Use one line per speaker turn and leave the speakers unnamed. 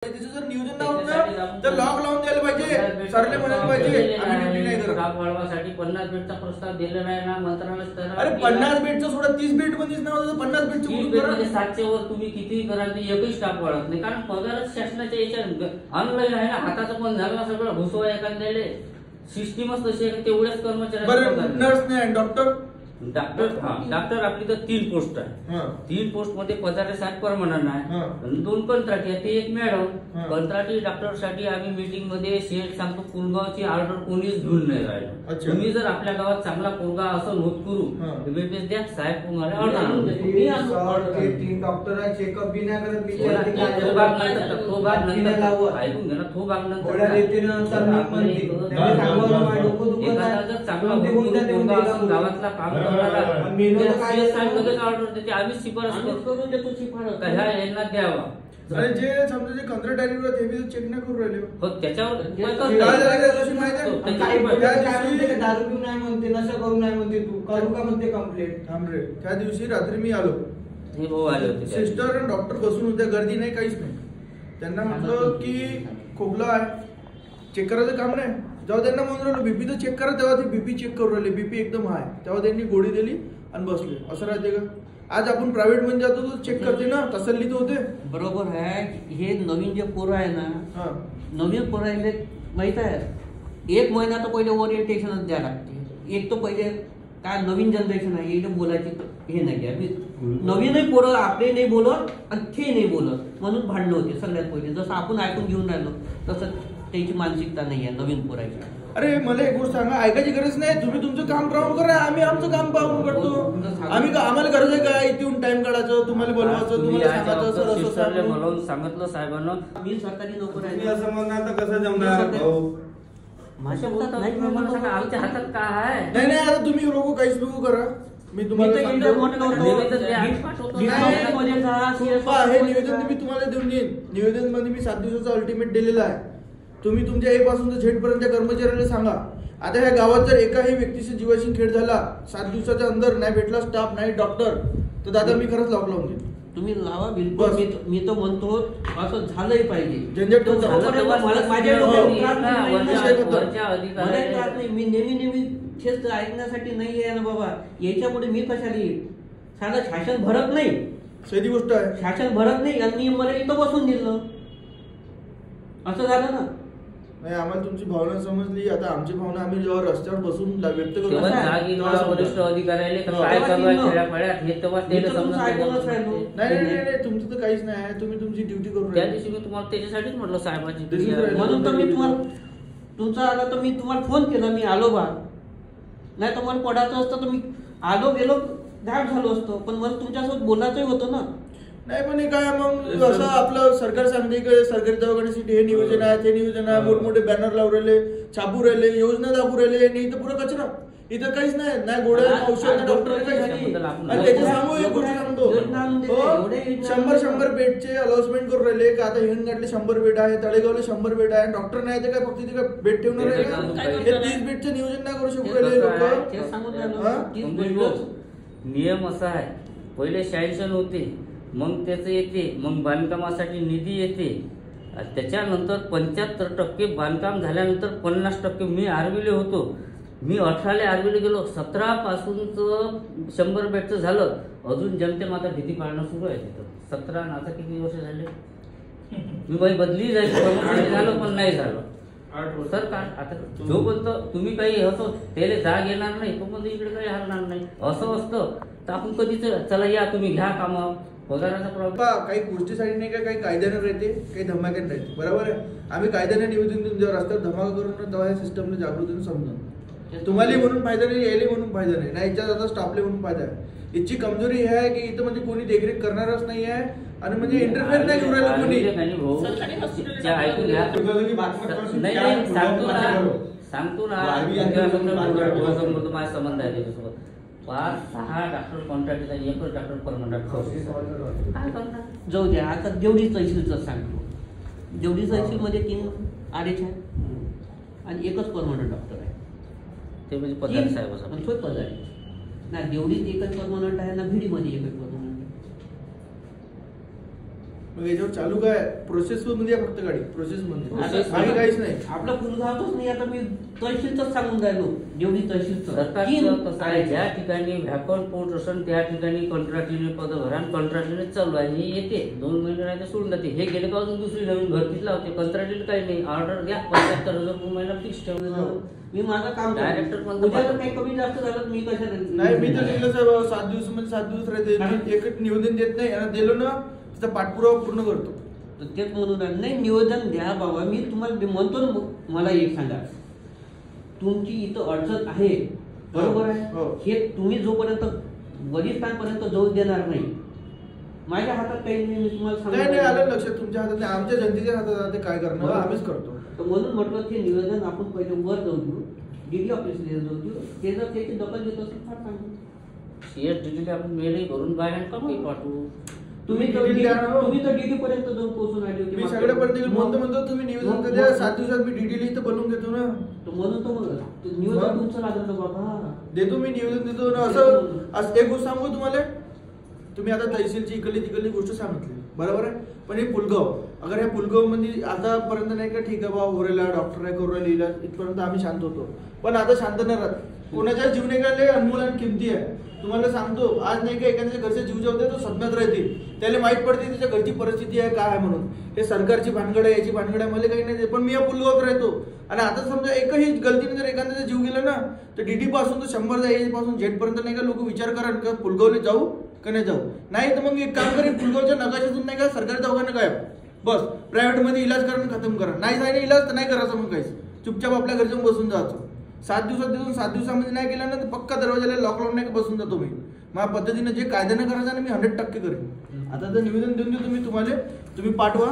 त्याचं जर नियोजन नाही होत ना तर लॉक लावून द्यायला पाहिजे, सरले म्हणायला पाहिजे आम्ही ड्युटी नाही करत.
स्टाफ वाढवासाठी 50 बेडचा प्रस्ताव दिलेला आहे ना मंत्रालय.
अरे 50 बेडचं सोडा, 30 बेड मध्येच नाव 50 बेडचं कुठून करा.
700 वर तुम्ही कितीही कराल ते एकही स्टाफ वाढत नाही, कारण पगारच शासनाच्या याच्यात ऑनलाईन आहे ना, हाताचं पण झालं सगळं घुसवा एखाद्याले. सिस्टीमच तशी आहे, तेवढ्याच कर्मचारी.
नर्स नाही, डॉक्टर
डॉक्टर आपली तर 3 पोस्ट आहे. 3 पोस्ट मध्ये 50-60 परमनंट आहे, 2 कंत्राटी आहे, ते 1 मॅडम. कंत्राटी डॉक्टर साठी आम्ही मीटिंग मध्ये शेठ सांगतो, पुलगावची ऑर्डर कोणीच घेऊन नाही राहिलं. तुम्ही जर आपल्या गावात चांगला पोरगा असं होत करू बेबीस द्या साहेब, तुम्हाला ऑर्डर आणून देतो. मी आणतो
3 डॉक्टर आहे, चेकअप बी नाही करत.
तो भाग नंतर, तो भाग नंतर ऐकून घ्या ना, तो भाग नंतर एखादा जर चांगला गावातला काम ऑर्डर देते, आम्ही शिफारस करून देतो. शिफारस यांना द्यावा.
अरे जे समजा जे कंत्राटदार आहेत हे बी चेक नाही करू राहिले.
हो त्याच्यावर
दारू पिऊ नाही म्हणते, नशा करू नाही म्हणते, तू करू का म्हणते कंप्लेंट.
थांब रे, त्या दिवशी रात्री मी आलो,
हे भाऊ आले होते,
सिस्टर आणि डॉक्टर बसून होते, गर्दी नाही काहीच नाही. त्यांना म्हटलं की खोकला आहे, चेक करायचं काम नाही. जेव्हा त्यांना म्हणून राहिलो बीपी तर चेक करा, तेव्हा ते बीपी चेक करू राहिले, बीपी एकदम हाय, तेव्हा त्यांनी गोळी दिली आणि बसले. असं राहते का? आज आपण प्रायव्हेट मध्ये जातो तो चेक करते ना, तसल्ली तर होते.
बरोबर आहे. हे नवीन जे पोरं आहे ना, नवीन पोरं आहे माहित आहे, 1 महिना तर पहिले ओरिएंटेशनच द्यावं लागते. एक तर पहिले काय नवीन जनरेशन आहे, इथे बोलायची हे नाही आहे. नवीनही पोरं आपले नाही बोलत आणि ते नाही बोलत, म्हणून भांडणं होते सगळ्यात पहिले. जसं आपण ऐकून घेऊन राहिलो तसं त्याची मानसिकता नाही आहे नवीन पोराची.
अरे मला एक गोष्ट सांगा, ऐकायची गरज नाही. तुम्ही तुमचं काम पाहून करा, आम्ही आमचं काम पाहून करतो. आम्हाला गरज आहे का इथे येऊन टाइम काढायचं, तुम्हाला बोलवायचं, तुम्हाला सांगायचं.
बोलवून सांगितलं साहेबांना,
मी सरकारी नोकर आहे.
असं म्हणणार तर कसं जमणार?
आमच्या हातात काय आहे?
नाही नाही, आता तुम्ही लोक काहीच नको करा. मी तुम्हाला हे निवेदन मी तुम्हाला देऊन देईन. निवेदन मध्ये मी 7 दिवसाचा अल्टिमेट दिलेला आहे. तुम्ही तुमच्या ए पासून तर झेड पर्यंत कर्मचाऱ्याला सांगा. आता ह्या गावात जर एकाही व्यक्तीचा जीवाशी खेळ झाला 7 दिवसाच्या अंदर, नाही भेटला स्टाफ नाही डॉक्टर, तर दादा मी खरंच लॉक लावून देईन.
तुम्ही लावा बिलकुल. मी तर म्हणतो असं झालंही पाहिजे.
झंझट
मी नेहमी तेच ऐकण्यासाठी नाही आहे ना बाबा. याच्यापुढे मी कशाला येईल? साधं शासन भरत नाही,
साधी गोष्ट आहे.
शासन भरत नाही आणि मला इथं बसून दिलं, असं झालं ना.
नाही, आम्हाला तुमची भावना समजली. आता आमची भावना आम्ही जेव्हा रस्त्यावर बसून व्यक्त करू,
वरिष्ठ अधिकाऱ्याले काय
नाही तुमचं तर काहीच नाही आहे. तुम्ही तुमची ड्युटी करू.
त्या दिवशी मी तुम्हाला त्याच्यासाठीच म्हटलं साहेबाची,
म्हणून तर मी तुम्हाला तुमचा आला तर मी तुम्हाला फोन केला, मी आलो बा. नाही तर मला पडायचं असतं तर मी आलो गेलो गायब झालो असतो, पण मला तुमच्यासोबत बोलायचंही होतं ना.
नाही पण हे काय मग असं आपलं सरकार सांगते की सरकारी दवाखान्यासाठी हे नियोजन आहे, ते नियोजन आहे, मोठमोठे बॅनर लावून राहिले, छापू राहिले, योजना दाबू राहिले, आणि इथं पुरं कचरा. इथं काहीच नाही गोळ्या औषध डॉक्टर. त्याचे सांगू एक गोष्ट सांगतो, 100 बेडचे अनाउन्समेंट करून राहिले का आता हिंगणघाटले 100 बेड आहे, तळेगावला 100 बेड आहे. डॉक्टर नाही तर काय फक्त तिथे बेड ठेवणार आहे का? 30 बेडचं नियोजन नाही करू शकू राहिले लोक.
नियम असा आहे, पहिले सँक्शन होते, मग त्याचं येते, मग बांधकामासाठी निधी येते, त्याच्यानंतर 75% बांधकाम झाल्यानंतर 50%. मी आर्वीले होतो, मी 18 आर्वीले गेलो. 17 पासूनच 100 बेडचं झालं, अजून जनतेला आता भीती पाळणं सुरू आहे तिथं. 17 आता किती वर्ष झाले? मी बाई बदली जायचं झालं पण नाही झालं. सर काय आता जोपर्यंत तुम्ही काही असं त्याला जाग येणार नाही तोपर्यंत इकडे काही हलणार नाही. असं असतं तर आपण कधीच चला या तुम्ही घ्या कामं. पगाराचा प्रॉब्लेम
काही गोष्टीसाठी नाही का, काही कायद्याने राहते, काही धमाक्याने राहते. बरोबर आहे. आम्ही कायद्याने निवेदन देऊन जेव्हा रस्त्यावर धमाका करून तेव्हा या सिस्टमने जागृतीने समजून, तुम्हाला म्हणून फायदा नाही, यायला म्हणून फायदा नाही, नाही याच्यात आता स्टाफले म्हणून फायदा आहे. याची कमजोरी हे आहे की इथं म्हणजे कोणी देखरेख करणारच नाही आहे आणि म्हणजे इंटरफेअर नाही करू राहिलं कोणी.
सांगतो ना माझा संबंध आहे त्याच्यासोबत. 5-6 डॉक्टर कॉन्ट्रॅक्ट, एकच डॉक्टर परमनंट. काय करणार?
जाऊ द्या. आता जेवढी तहसीलचं सांगतो, जेवढी तहसीलमध्ये 3 आडेच आहे आणि एकच परमनंट डॉक्टर आहे,
ते म्हणजे पदार साहेब असं
पद आहे ना. देवडीत एकच परमनंट आहे ना, भिडीमध्ये एकच परमनंट आहे.
मग याच्यावर चालू काय प्रोसेस मध्ये आहे, फक्त गाडी प्रोसेस मध्ये आणि काहीच नाही.
आपला पुरगावच नाही. आता मी तहसीलच सांगून राहिलो, जेवढी तहसीलचं
सरकारचं कसं आहे, ज्या ठिकाणी व्हॅकंट पोस्ट असेल त्या ठिकाणी कंत्राटीने पद भरा, कंत्राटीने चालू आहे. हे येते 2 महिने नाही तर सोडून जाते. हे गेले का अजून दुसरी नवीन भरतीच लावते. कंत्राटीला काही नाही, ऑर्डर घ्या 75,000 महिना फिक्स ठेवलं.
मी माझं काम
डायरेक्टर पण
उद्या जर काही कमी जास्त झालं मी कशा
नाही. मी तर दिलं साहेब 7 दिवस मध्ये 7 दिवस राहते. एक निवेदन देत नाही आणि दिलं ना त्याचा पाठपुरावा पूर्ण करतो.
तेच म्हणून नाही निवेदन द्या बाबा. मी तुम्हाला म्हणतो ना, मला एक सांगा, तुमची इथं अडचण आहे बरोबर आहे. हे तुम्ही जोपर्यंत वरिष्ठांपर्यंत जाऊ देणार नाही, माझ्या हातात काही नाही. मी तुम्हाला
नाही आलं लक्षात, तुमच्या हातात नाही, आमच्या जनतेच्या हातात आहे. काय करणार आम्हीच करतो.
तर म्हणून म्हटलं की निवेदन आपण पहिले वर जाऊ देऊ, डीडी ऑफिसला जाऊ देऊ. ते जर त्याची दखल घेत असेल फार चांगलं.
CSDT आपण मेलही भरून बाहेर का काही पाठवू.
तुम्ही तर डीडी पर्यंत जाऊन पोहोचून आले होते.
मी सगळ्यापर्यंत म्हणतो तुम्ही निवेदन तर द्या. 7 दिवसात मी डीडीला इथं बोलून घेतो ना.
म्हणून तर निवेदन तुमचं लागलं ना बाबा.
देतो मी निवेदन देतो ना. असं एक गोष्ट सांगू तुम्हाला, तुम्ही आता तहसीलची इकडली तिकडली गोष्ट सांगितली बरोबर आहे, पण हे पुलगाव, अगर ह्या पुलगाव मध्ये आतापर्यंत नाही का ठीक आहे बाबा होरेला डॉक्टर आहे करू राहिला इथपर्यंत आम्ही शांत होतो, पण आता शांत नाही राहत. कोणाच्या जीव नाही का अनमोल आणि किमती आहे. तुम्हाला सांगतो, आज नाही का एखाद्याच्या घरचे जीव जेवते तो सदम्यात राहते, त्याला माहित पडते त्याच्या घरची परिस्थिती आहे काय आहे म्हणून. हे सरकारची भानगड आहे, याची भानगड आहे, मला काही नाही. पण मी या पुलगावात राहतो आणि आता समजा एकही गलतीने जर एखाद्याचा जीव गेला ना तर डीडी पासून तर 100 पासून जेटपर्यंत नाही का लोक विचार करा का पुलगावला जाऊ का नाही जाऊ. नाही तर मग एक काम करेल, पुलगावच्या नकाशातून नाही का सरकारी दवाखाना काय बस प्रायव्हेट मध्ये इलाज करणं खतम करा. नाही जायला इलाज तर नाही करायचं, मग काहीच चुपचाप आपल्या घरी जाऊन बसून जायचं. 7 दिवसात देऊन 7 दिवसामध्ये नाही केलं ना तर पक्का दरवाजाला लॉकडाऊन नाही बसून जातो मी. माझ्या पद्धतीने जे कायद्यानं करायचं ना मी 100% करेन. आता तर निवेदन देऊन देतो मी तुम्हाला, तुम्ही पाठवा.